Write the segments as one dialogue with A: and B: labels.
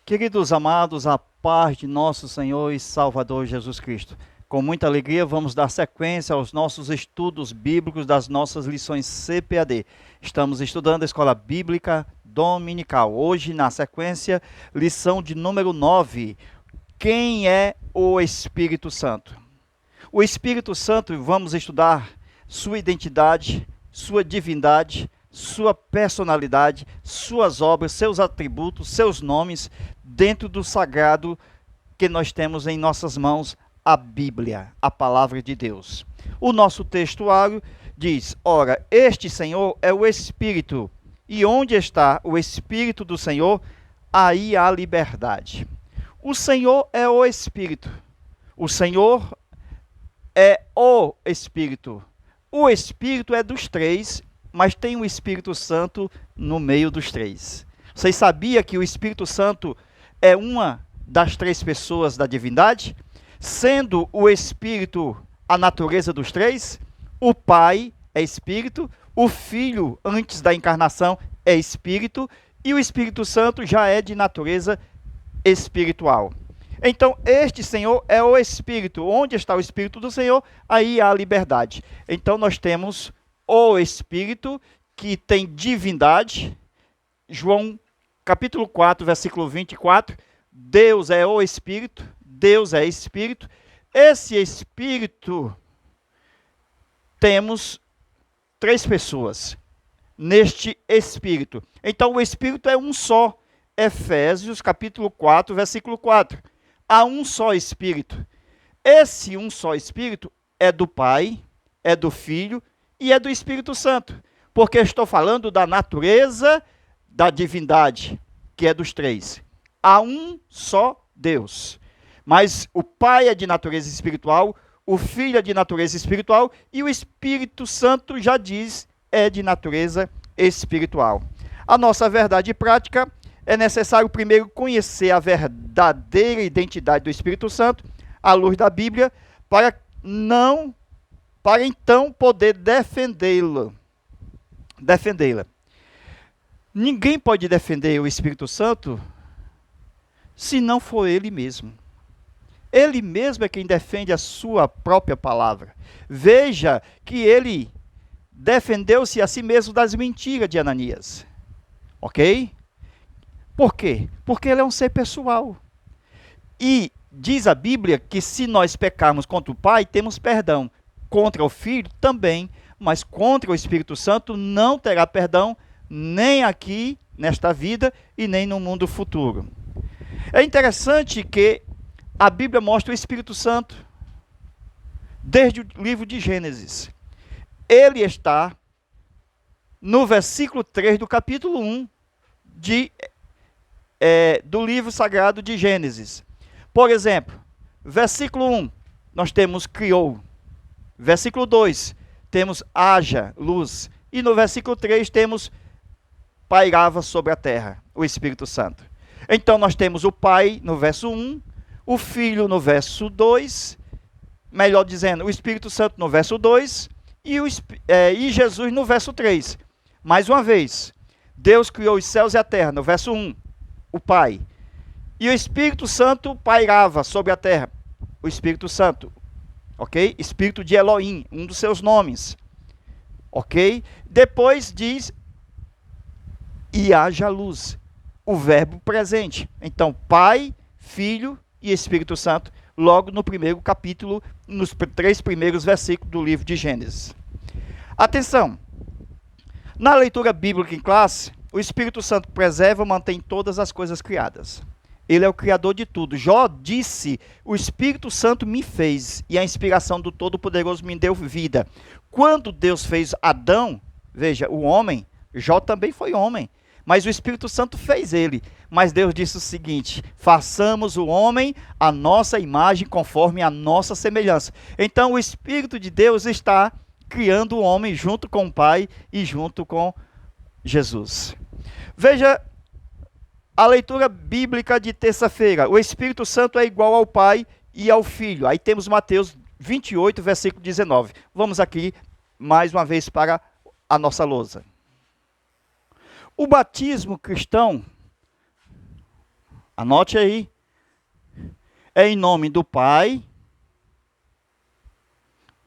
A: Queridos amados, a paz de nosso Senhor e Salvador Jesus Cristo. Com muita alegria, vamos dar sequência aos nossos estudos bíblicos das nossas lições CPAD. Estamos estudando a Escola Bíblica Dominical. Hoje, na sequência, lição de número 9. Quem é o Espírito Santo? O Espírito Santo, vamos estudar sua identidade, sua divindade, sua personalidade, suas obras, seus atributos, seus nomes, dentro do sagrado que nós temos em nossas mãos, a Bíblia, a palavra de Deus. O nosso textuário diz: ora, este Senhor é o Espírito, e onde está o Espírito do Senhor, aí há liberdade. O Senhor é o Espírito. O Senhor é o Espírito. O Espírito é dos três, mas tem o Espírito Santo no meio dos três. Vocês sabiam que o Espírito Santo é uma das três pessoas da divindade? Sendo o Espírito a natureza dos três, o Pai é Espírito, o Filho, antes da encarnação, é Espírito, e o Espírito Santo já é de natureza espiritual. Então, este Senhor é o Espírito. Onde está o Espírito do Senhor, aí há a liberdade. Então, nós temos o Espírito, que tem divindade. João, capítulo 4, versículo 24. Deus é o Espírito. Deus é Espírito. Esse Espírito, temos três pessoas neste Espírito. Então, o Espírito é um só. Efésios, capítulo 4, versículo 4. Há um só Espírito. Esse um só Espírito é do Pai, é do Filho e é do Espírito Santo. Porque estou falando da natureza da divindade, que é dos três. Há um só Deus. Mas o Pai é de natureza espiritual, o Filho é de natureza espiritual e o Espírito Santo, já diz, é de natureza espiritual. A nossa verdade prática: é necessário primeiro conhecer a verdadeira identidade do Espírito Santo, à luz da Bíblia, para então poder defendê-la. Ninguém pode defender o Espírito Santo se não for ele mesmo. Ele mesmo é quem defende a sua própria palavra. Veja que ele defendeu-se a si mesmo das mentiras de Ananias. Ok? Por quê? Porque ele é um ser pessoal. E diz a Bíblia que se nós pecarmos contra o Pai, temos perdão. Contra o Filho também, mas contra o Espírito Santo não terá perdão, nem aqui, nesta vida, e nem no mundo futuro. É interessante que a Bíblia mostra o Espírito Santo desde o livro de Gênesis. Ele está no versículo 3 do capítulo 1 do livro sagrado de Gênesis. Por exemplo, versículo 1, nós temos criou. Versículo 2, temos haja, luz. E no versículo 3 temos pairava sobre a terra, o Espírito Santo. Então nós temos o Pai no verso 1, o Filho no verso 2, melhor dizendo, o Espírito Santo no verso 2 e Jesus no verso 3. Mais uma vez, Deus criou os céus e a terra, no verso 1, o Pai. E o Espírito Santo pairava sobre a terra, o Espírito Santo, ok? Espírito de Elohim, um dos seus nomes, ok? Depois diz, e haja luz, o verbo presente. Então, Pai, Filho e Espírito Santo, logo no primeiro capítulo, nos 3 primeiros versículos do livro de Gênesis. Atenção! Na leitura bíblica em classe, o Espírito Santo preserva e mantém todas as coisas criadas. Ele é o criador de tudo. Jó disse: o Espírito Santo me fez e a inspiração do Todo-Poderoso me deu vida. Quando Deus fez Adão, veja, o homem, Jó também foi homem, mas o Espírito Santo fez ele. Mas Deus disse o seguinte: façamos o homem à nossa imagem, conforme a nossa semelhança. Então o Espírito de Deus está criando o homem junto com o Pai e junto com Jesus. Veja a leitura bíblica de terça-feira. O Espírito Santo é igual ao Pai e ao Filho. Aí temos Mateus 28, versículo 19. Vamos aqui mais uma vez para a nossa lousa. O batismo cristão Anote aí. É em nome do Pai,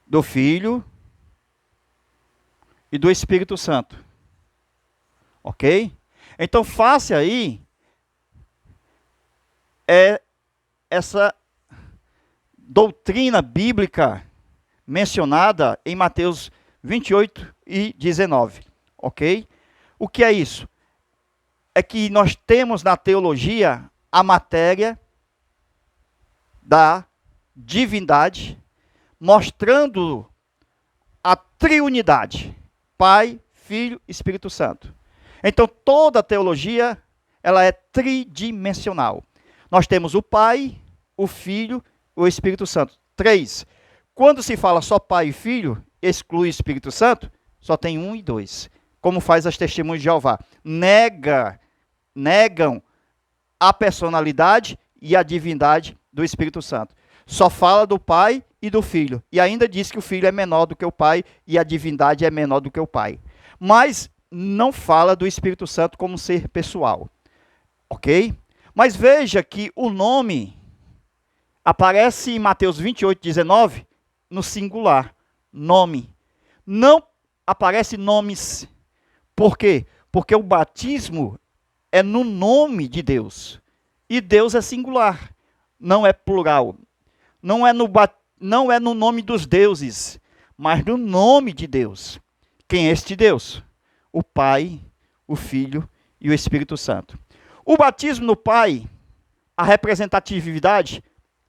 A: do Filho e do Espírito Santo. Ok? Então faça aí essa doutrina bíblica mencionada em Mateus 28 e 19. Ok? O que é isso? É que nós temos na teologia a matéria da divindade, mostrando a triunidade, Pai, Filho e Espírito Santo. Então, toda a teologia, ela é tridimensional. Nós temos o Pai, o Filho e o Espírito Santo. 3. Quando se fala só Pai e Filho, exclui o Espírito Santo, só tem 1 e 2. Como faz as testemunhas de Jeová. Negam a personalidade e a divindade do Espírito Santo. Só fala do Pai e do Filho. E ainda diz que o Filho é menor do que o Pai e a divindade é menor do que o Pai. Mas não fala do Espírito Santo como ser pessoal. Ok? Mas veja que o nome aparece em Mateus 28, 19, no singular. Nome. Não aparece nomes. Por quê? Porque o batismo é no nome de Deus. E Deus é singular, não é plural. Não é no nome dos deuses, mas no nome de Deus. Quem é este Deus? O Pai, o Filho e o Espírito Santo. O batismo no Pai, a representatividade,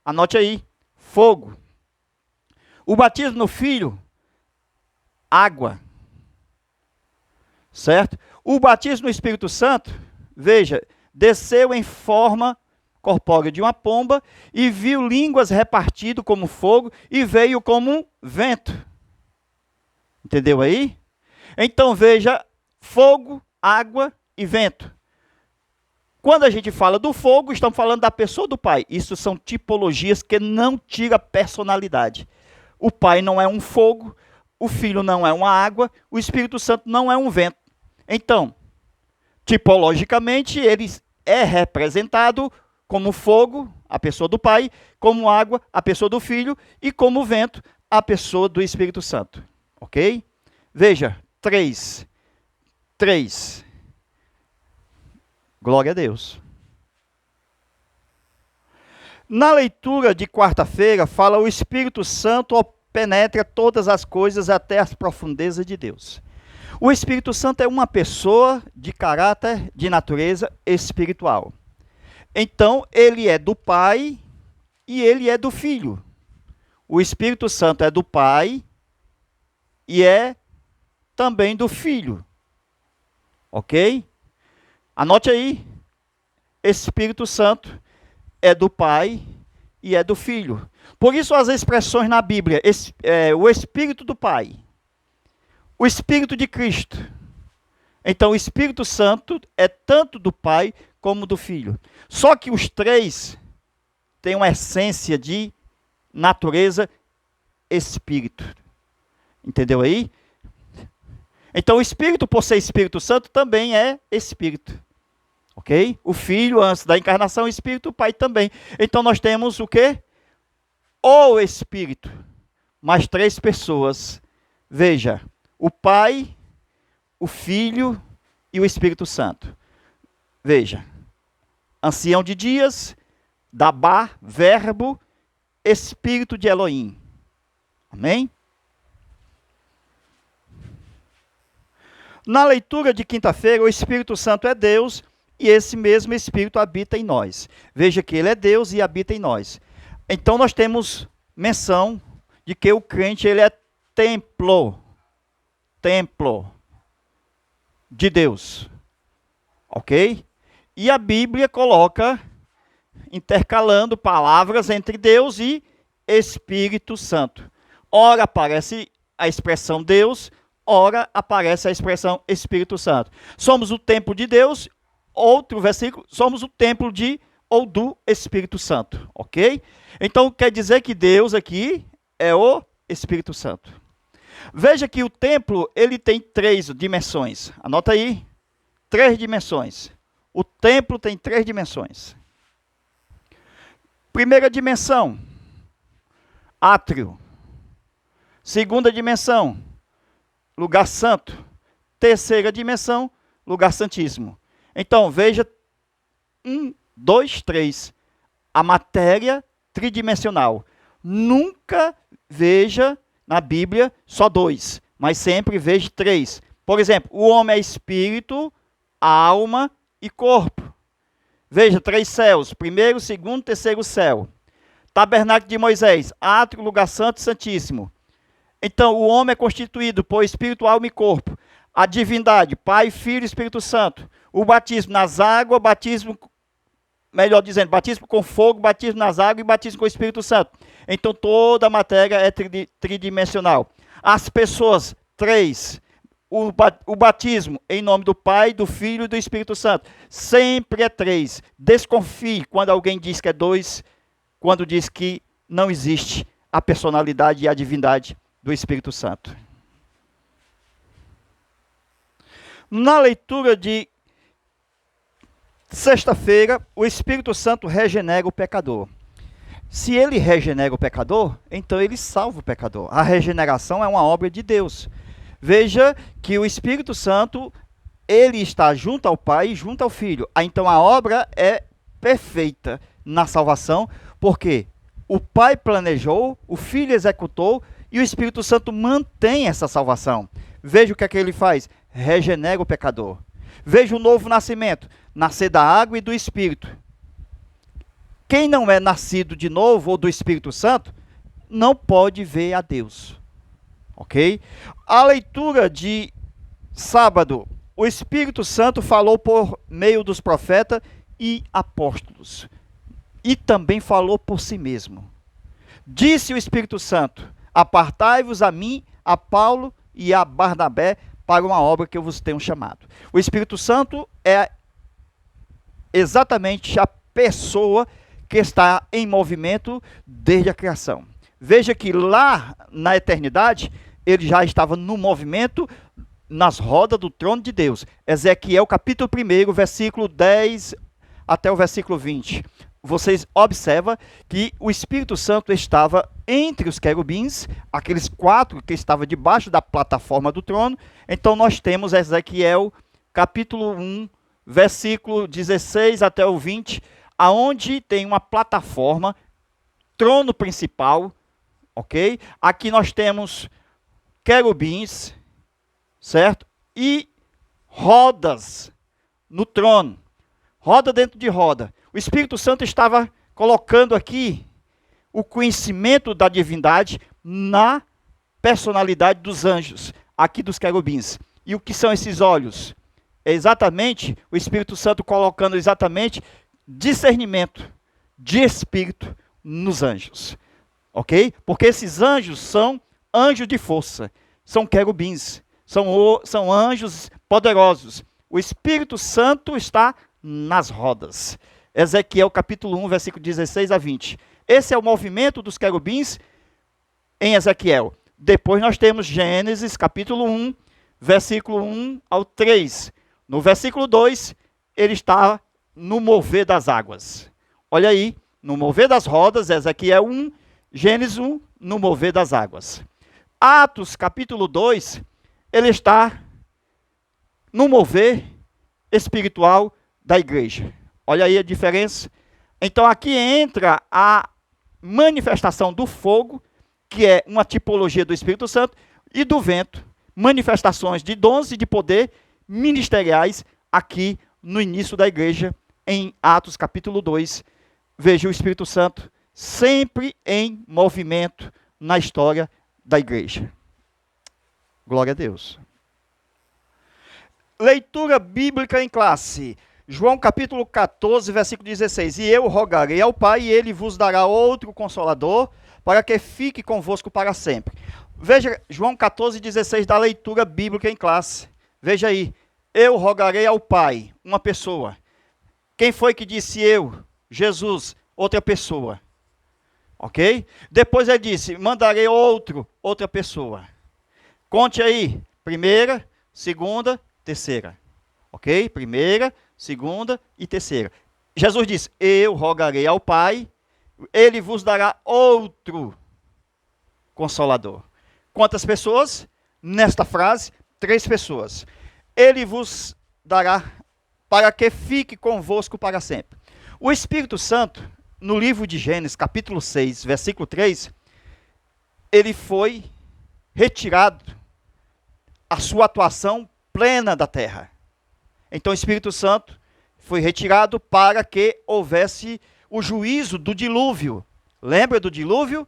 A: anote aí, fogo. O batismo no Filho, água. Certo? O batismo no Espírito Santo, veja, desceu em forma corpórea de uma pomba e viu línguas repartidas como fogo e veio como um vento. Entendeu aí? Então veja, fogo, água e vento. Quando a gente fala do fogo, estamos falando da pessoa do Pai. Isso são tipologias que não tiram personalidade. O Pai não é um fogo, o Filho não é uma água, o Espírito Santo não é um vento. Então, tipologicamente, ele é representado como fogo, a pessoa do Pai, como água, a pessoa do Filho, e como vento, a pessoa do Espírito Santo. Ok? Veja, 3. Glória a Deus. Na leitura de quarta-feira, fala o Espírito Santo penetra todas as coisas até as profundezas de Deus. O Espírito Santo é uma pessoa de caráter, de natureza espiritual. Então, ele é do Pai e ele é do Filho. O Espírito Santo é do Pai e é também do Filho. Ok? Anote aí. Espírito Santo é do Pai e é do Filho. Por isso as expressões na Bíblia, o Espírito do Pai, o Espírito de Cristo. Então, o Espírito Santo é tanto do Pai como do Filho. Só que os três têm uma essência de natureza espírito. Entendeu aí? Então, o Espírito, por ser Espírito Santo, também é Espírito. Ok? O Filho, antes da encarnação, o Espírito, o Pai também. Então, nós temos o quê? O Espírito. Mais 3 pessoas. Veja, o Pai, o Filho e o Espírito Santo. Veja, ancião de dias, Dabá, verbo, Espírito de Elohim. Amém? Na leitura de quinta-feira, o Espírito Santo é Deus e esse mesmo Espírito habita em nós. Veja que ele é Deus e habita em nós. Então nós temos menção de que o crente ele é templo de Deus. Ok? E a Bíblia coloca, intercalando palavras entre Deus e Espírito Santo. Ora aparece a expressão Deus, ora aparece a expressão Espírito Santo. Somos o templo de Deus, outro versículo, somos o templo de ou do Espírito Santo, ok? Então quer dizer que Deus aqui é o Espírito Santo. Veja que o templo, ele tem 3 dimensões. Anota aí, 3 dimensões. O templo tem 3 dimensões. Primeira dimensão, átrio. Segunda dimensão, lugar santo. Terceira dimensão, lugar santíssimo. Então, veja, 1, 2, 3. A matéria tridimensional. Nunca veja na Bíblia só 2, mas sempre veja 3. Por exemplo, o homem é espírito, alma e corpo. Veja, 3 céus. Primeiro, segundo, terceiro céu. Tabernáculo de Moisés, átrio, lugar santo e santíssimo. Então, o homem é constituído por espírito, alma e corpo. A divindade, Pai, Filho e Espírito Santo. O batismo nas águas, batismo, melhor dizendo, batismo com fogo, batismo nas águas e batismo com o Espírito Santo. Então, toda a matéria é tridimensional. As pessoas, 3. O batismo em nome do Pai, do Filho e do Espírito Santo. Sempre é 3. Desconfie quando alguém diz que é 2, quando diz que não existe a personalidade e a divindade do Espírito Santo. Na leitura de sexta-feira, o Espírito Santo regenera o pecador. Se ele regenera o pecador, então ele salva o pecador. A regeneração é uma obra de Deus. Veja que o Espírito Santo, ele está junto ao Pai e junto ao Filho. Então a obra é perfeita na salvação, porque o Pai planejou, o Filho executou e o Espírito Santo mantém essa salvação. Veja o que é que ele faz. Regenera o pecador. Veja o novo nascimento. Nascer da água e do Espírito. Quem não é nascido de novo ou do Espírito Santo, não pode ver a Deus. Ok? A leitura de sábado. O Espírito Santo falou por meio dos profetas e apóstolos. E também falou por si mesmo. Disse o Espírito Santo: apartai-vos a mim, a Paulo e a Barnabé, para uma obra que eu vos tenho chamado. O Espírito Santo é exatamente a pessoa que está em movimento desde a criação. Veja que lá na eternidade, ele já estava no movimento nas rodas do trono de Deus. Ezequiel capítulo 1, versículo 10 até o versículo 20. Vocês observam que o Espírito Santo estava entre os querubins, aqueles 4 que estavam debaixo da plataforma do trono. Então nós temos Ezequiel capítulo 1, versículo 16 até o 20, aonde tem uma plataforma, trono principal, ok? Aqui nós temos querubins, certo? E rodas no trono, roda dentro de roda. O Espírito Santo estava colocando aqui o conhecimento da divindade na personalidade dos anjos, aqui dos querubins. E o que são esses olhos? É exatamente o Espírito Santo colocando exatamente discernimento de espírito nos anjos. Ok? Porque esses anjos são anjos de força, são querubins, são anjos poderosos. O Espírito Santo está nas rodas. Ezequiel capítulo 1, versículo 16 a 20. Esse é o movimento dos querubins em Ezequiel. Depois nós temos Gênesis capítulo 1, versículo 1 ao 3. No versículo 2, ele está no mover das águas. Olha aí, no mover das rodas, Ezequiel 1, Gênesis 1, no mover das águas. Atos capítulo 2, ele está no mover espiritual da igreja. Olha aí a diferença. Então aqui entra a manifestação do fogo, que é uma tipologia do Espírito Santo, e do vento, manifestações de dons e de poder ministeriais aqui no início da igreja, em Atos capítulo 2. Veja o Espírito Santo sempre em movimento na história da igreja. Glória a Deus. Leitura bíblica em classe. João capítulo 14, versículo 16. E eu rogarei ao Pai, e ele vos dará outro Consolador, para que fique convosco para sempre. Veja João 14, 16 da leitura bíblica em classe. Veja aí. Eu rogarei ao Pai, uma pessoa. Quem foi que disse eu? Jesus, outra pessoa. Ok? Depois ele disse, mandarei outra pessoa. Conte aí. Primeira, segunda, terceira. Ok? Primeira, segunda e terceira. Jesus disse, eu rogarei ao Pai, ele vos dará outro Consolador. Quantas pessoas? Nesta frase, 3 pessoas. Ele vos dará para que fique convosco para sempre. O Espírito Santo, no livro de Gênesis, capítulo 6, versículo 3, ele foi retirado a sua atuação plena da terra. Então o Espírito Santo foi retirado para que houvesse o juízo do dilúvio. Lembra do dilúvio?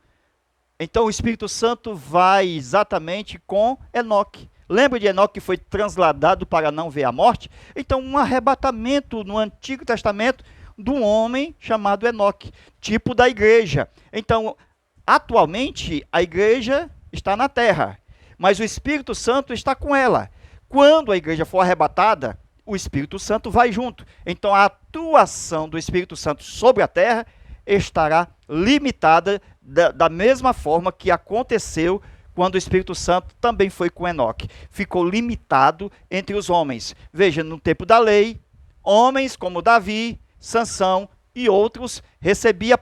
A: Então o Espírito Santo vai exatamente com Enoque. Lembra de Enoque que foi transladado para não ver a morte? Então um arrebatamento no Antigo Testamento de um homem chamado Enoque, tipo da igreja. Então, atualmente, a igreja está na terra, mas o Espírito Santo está com ela. Quando a igreja for arrebatada, o Espírito Santo vai junto. Então a atuação do Espírito Santo sobre a terra estará limitada da mesma forma que aconteceu quando o Espírito Santo também foi com Enoque. Ficou limitado entre os homens. Veja, no tempo da lei, homens como Davi, Sansão e outros recebiam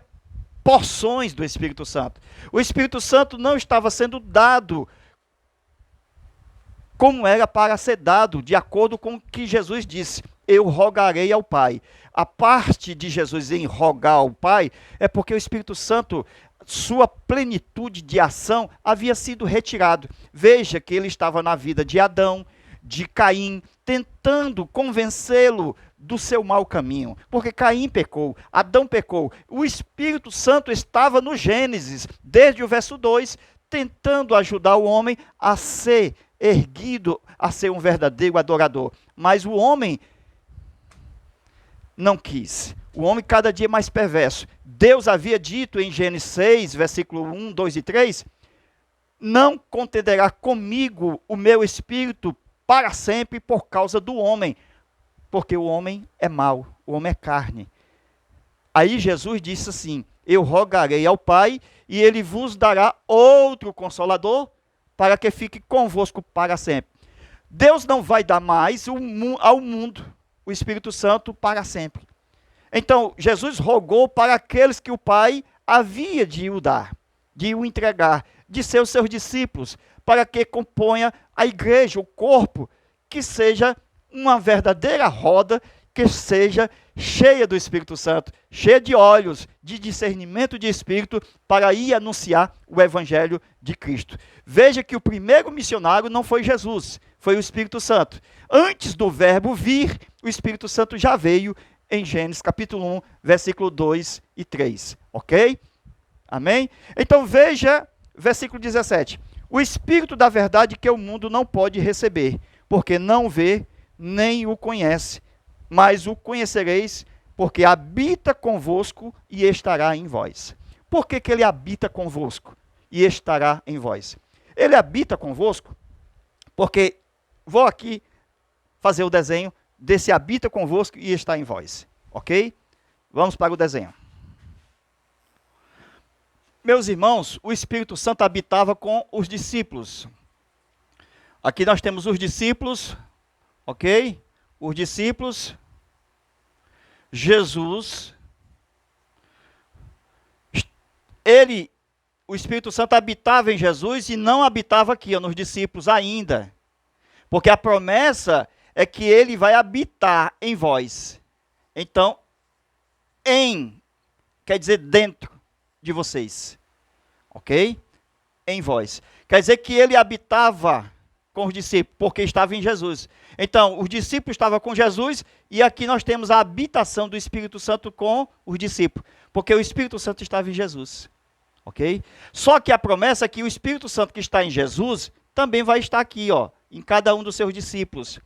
A: porções do Espírito Santo. O Espírito Santo não estava sendo dado como era para ser dado, de acordo com o que Jesus disse: eu rogarei ao Pai. A parte de Jesus em rogar ao Pai é porque o Espírito Santo, sua plenitude de ação, havia sido retirado. Veja que ele estava na vida de Adão, de Caim, tentando convencê-lo do seu mau caminho. Porque Caim pecou, Adão pecou. O Espírito Santo estava no Gênesis, desde o verso 2, tentando ajudar o homem a ser erguido, a ser um verdadeiro adorador. Mas o homem não quis. O homem cada dia mais perverso. Deus havia dito em Gênesis 6, versículo 1, 2 e 3, não contenderá comigo o meu espírito para sempre por causa do homem, porque o homem é mau, o homem é carne. Aí Jesus disse assim: eu rogarei ao Pai e ele vos dará outro Consolador para que fique convosco para sempre. Deus não vai dar mais ao mundo o Espírito Santo para sempre. Então, Jesus rogou para aqueles que o Pai havia de o dar, de o entregar, de ser os seus discípulos, para que componha a igreja, o corpo, que seja uma verdadeira roda, que seja cheia do Espírito Santo, cheia de olhos, de discernimento de espírito, para ir anunciar o Evangelho de Cristo. Veja que o primeiro missionário não foi Jesus, foi o Espírito Santo. Antes do verbo vir, o Espírito Santo já veio em Gênesis capítulo 1, versículo 2 e 3. Ok? Amém? Então veja, versículo 17. O Espírito da verdade que o mundo não pode receber, porque não vê nem o conhece, mas o conhecereis, porque habita convosco e estará em vós. Por que ele habita convosco e estará em vós? Ele habita convosco porque, vou aqui fazer o desenho desse habita convosco e está em vós. Ok? Vamos para o desenho. Meus irmãos, o Espírito Santo habitava com os discípulos. Aqui nós temos os discípulos, ok? Os discípulos, Jesus, o Espírito Santo habitava em Jesus e não habitava aqui, nos discípulos ainda. Porque a promessa é que ele vai habitar em vós. Então, quer dizer dentro de vocês. Ok? Em vós. Quer dizer que ele habitava com os discípulos, porque estava em Jesus. Então, os discípulos estavam com Jesus, e aqui nós temos a habitação do Espírito Santo com os discípulos, porque o Espírito Santo estava em Jesus. Ok? Só que a promessa é que o Espírito Santo que está em Jesus, também vai estar aqui, ó, em cada um dos seus discípulos.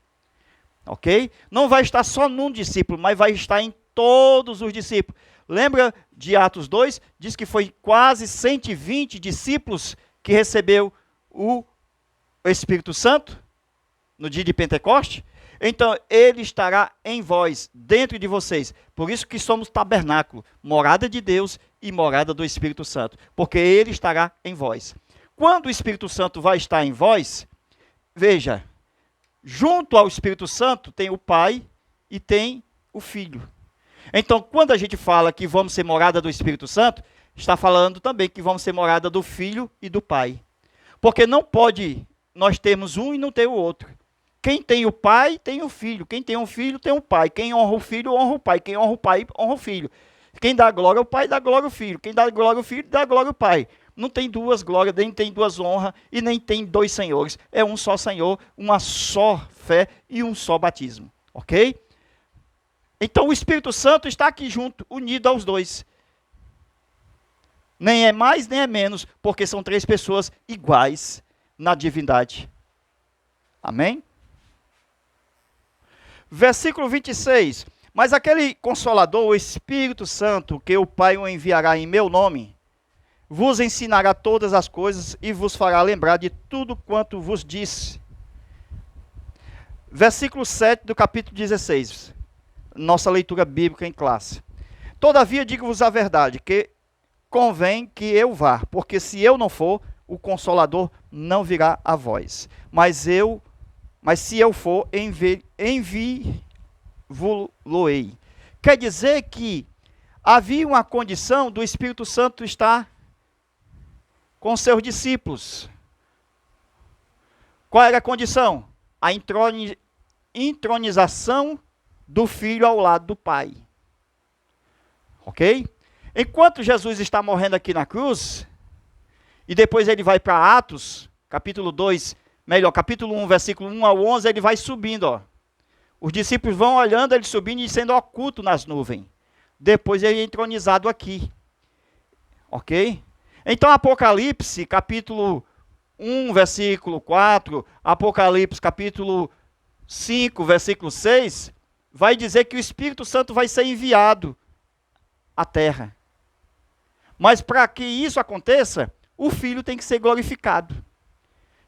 A: Ok? Não vai estar só num discípulo, mas vai estar em todos os discípulos. Lembra de Atos 2? Diz que foi quase 120 discípulos que recebeu o Espírito Santo no dia de Pentecoste. Então, ele estará em vós, dentro de vocês. Por isso que somos tabernáculo, morada de Deus e morada do Espírito Santo. Porque ele estará em vós. Quando o Espírito Santo vai estar em vós, veja, junto ao Espírito Santo tem o Pai e tem o Filho. Então, quando a gente fala que vamos ser morada do Espírito Santo, está falando também que vamos ser morada do Filho e do Pai. Porque não pode nós termos um e não ter o outro. Quem tem o Pai, tem o Filho. Quem tem um filho, tem o Pai. Quem honra o Filho, honra o Pai. Quem honra o Pai, honra o Filho. Quem dá glória ao Pai, dá glória ao Filho. Quem dá glória ao Filho, dá glória ao Pai. Não tem duas glórias, nem tem duas honras e nem tem dois senhores. É um só Senhor, uma só fé e um só batismo. Ok? Então o Espírito Santo está aqui junto, unido aos dois. Nem é mais, nem é menos, porque são três pessoas iguais na divindade. Amém? Versículo 26. Mas aquele Consolador, o Espírito Santo, que o Pai o enviará em meu nome, vos ensinará todas as coisas e vos fará lembrar de tudo quanto vos disse. Versículo 7 do capítulo 16. Nossa leitura bíblica em classe. Todavia digo-vos a verdade, que convém que eu vá, porque se eu não for, o Consolador não virá a vós. Mas se eu for, envio-lo-ei. Quer dizer que havia uma condição do Espírito Santo estar com seus discípulos. Qual era a condição? A entronização do Filho ao lado do Pai. Ok? Enquanto Jesus está morrendo aqui na cruz, e depois ele vai para Atos, capítulo 2, capítulo 1, versículo 1 ao 11, ele vai subindo, ó. Os discípulos vão olhando ele subindo e sendo oculto nas nuvens. Depois ele é entronizado aqui. Ok? Então Apocalipse, capítulo 1, versículo 4, Apocalipse, capítulo 5, versículo 6, vai dizer que o Espírito Santo vai ser enviado à terra. Mas para que isso aconteça, o Filho tem que ser glorificado.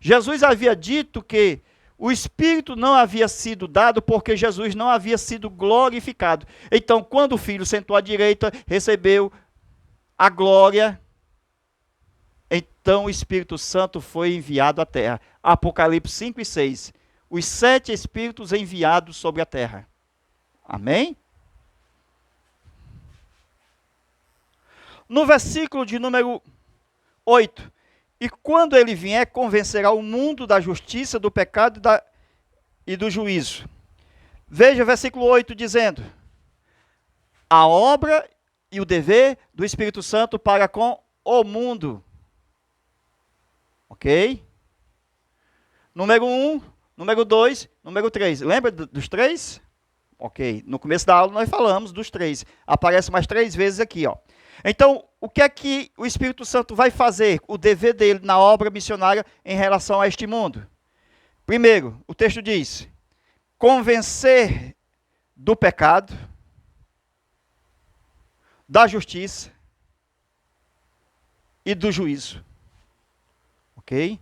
A: Jesus havia dito que o Espírito não havia sido dado porque Jesus não havia sido glorificado. Então, quando o Filho sentou à direita, recebeu a glória, então o Espírito Santo foi enviado à terra. Apocalipse 5 e 6. Os 7 Espíritos enviados sobre a terra. Amém? No versículo de número 8. E quando ele vier, convencerá o mundo da justiça, do pecado e do juízo. Veja o versículo 8 dizendo: a obra e o dever do Espírito Santo para com o mundo. Ok? Número 1, número 2, número 3. Lembra dos 3? Ok. No começo da aula nós falamos dos 3. Aparece mais 3 vezes aqui, ó. Então, o que é que o Espírito Santo vai fazer? O dever dele na obra missionária em relação a este mundo? Primeiro, o texto diz: convencer do pecado, da justiça e do juízo. Ok?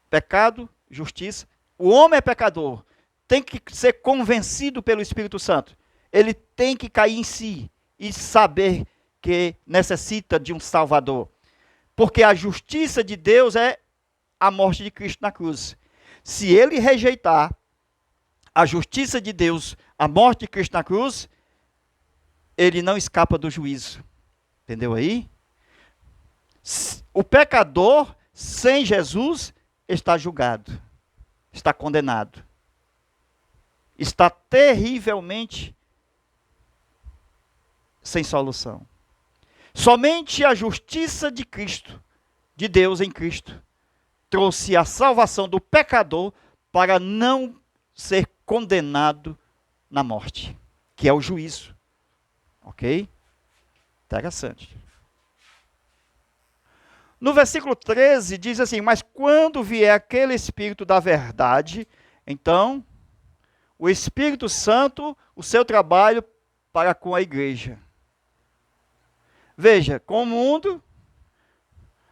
A: Pecado, justiça. O homem é pecador. Tem que ser convencido pelo Espírito Santo. Ele tem que cair em si e saber que necessita de um Salvador. Porque a justiça de Deus é a morte de Cristo na cruz. Se ele rejeitar a justiça de Deus, a morte de Cristo na cruz, ele não escapa do juízo. Entendeu aí? O pecador, sem Jesus, está julgado. Está condenado. Está terrivelmente sem solução. Somente a justiça de Cristo, de Deus em Cristo, trouxe a salvação do pecador para não ser condenado na morte, que é o juízo. Ok? Interessante. No versículo 13 diz assim: mas quando vier aquele Espírito da verdade, então o Espírito Santo, o seu trabalho para com a igreja. Veja, com o mundo,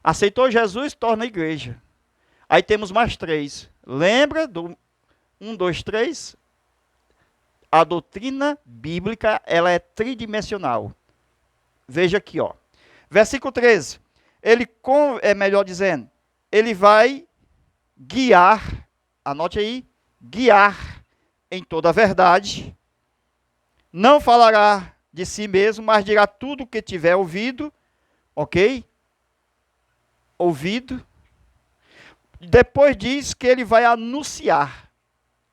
A: aceitou Jesus, torna a igreja. Aí temos mais 3. Lembra do 1, 2, 3? A doutrina bíblica, ela é tridimensional. Veja aqui, ó. Versículo 13. Melhor dizendo, ele vai guiar, anote aí, guiar em toda a verdade. Não falará de si mesmo, mas dirá tudo o que tiver ouvido, ok? Ouvido. Depois diz que ele vai anunciar.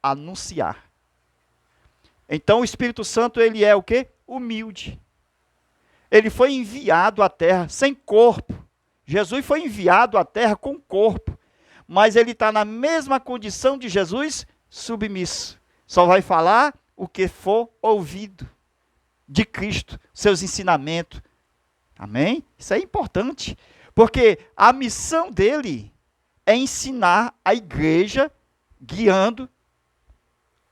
A: Anunciar. Então o Espírito Santo, ele é o quê? Humilde. Ele foi enviado à terra sem corpo. Jesus foi enviado à terra com corpo. Mas ele está na mesma condição de Jesus, submisso. Só vai falar o que for ouvido de Cristo, seus ensinamentos. Amém? Isso é importante. Porque a missão dele é ensinar a igreja, guiando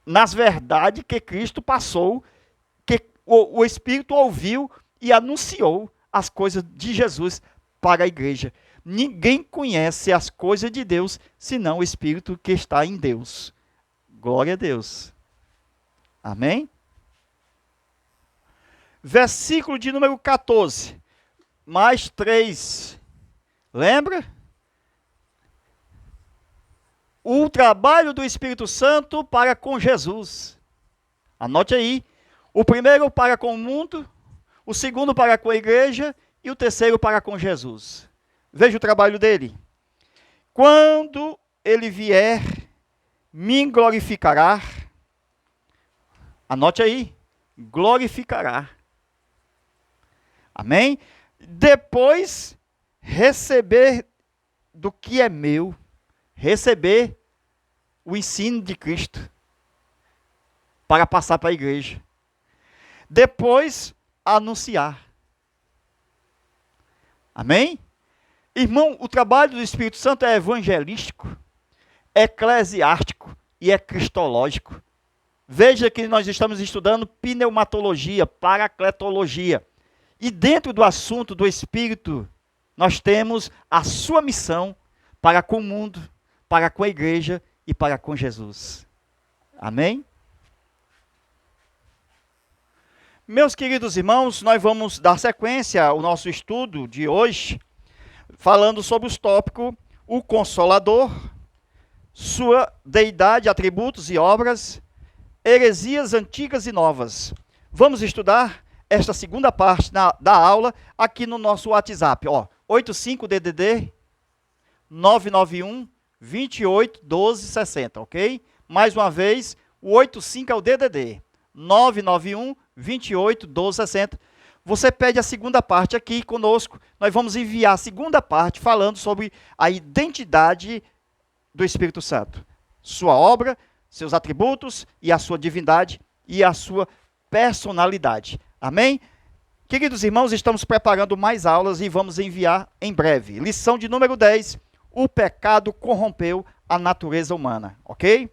A: nas verdades que Cristo passou, que o Espírito ouviu e anunciou as coisas de Jesus para a igreja. Ninguém conhece as coisas de Deus, senão o Espírito que está em Deus. Glória a Deus. Amém? Versículo de número 14. Mais 3. Lembra? O trabalho do Espírito Santo para com Jesus. Anote aí. O primeiro para com o mundo, o segundo para com a igreja e o terceiro para com Jesus. Veja o trabalho dele. Quando ele vier, me glorificará. Anote aí. Glorificará. Amém? Depois, receber do que é meu. Receber o ensino de Cristo. Para passar para a igreja. Depois, anunciar. Amém? Irmão, o trabalho do Espírito Santo é evangelístico, eclesiástico e é cristológico. Veja que nós estamos estudando pneumatologia, paracletologia. E dentro do assunto do Espírito, nós temos a sua missão para com o mundo, para com a igreja e para com Jesus. Amém? Meus queridos irmãos, nós vamos dar sequência ao nosso estudo de hoje, falando sobre os tópicos o Consolador, sua deidade, atributos e obras, heresias antigas e novas. Vamos estudar esta segunda parte da aula aqui no nosso WhatsApp. 85DDD 991 28 12 60, ok? Mais uma vez, o 85 é o DDD. 991 28 12 60. Você pede a segunda parte aqui conosco. Nós vamos enviar a segunda parte falando sobre a identidade do Espírito Santo. Sua obra, seus atributos e a sua divindade e a sua personalidade. Amém? Queridos irmãos, estamos preparando mais aulas e vamos enviar em breve. Lição de número 10. O pecado corrompeu a natureza humana. Ok?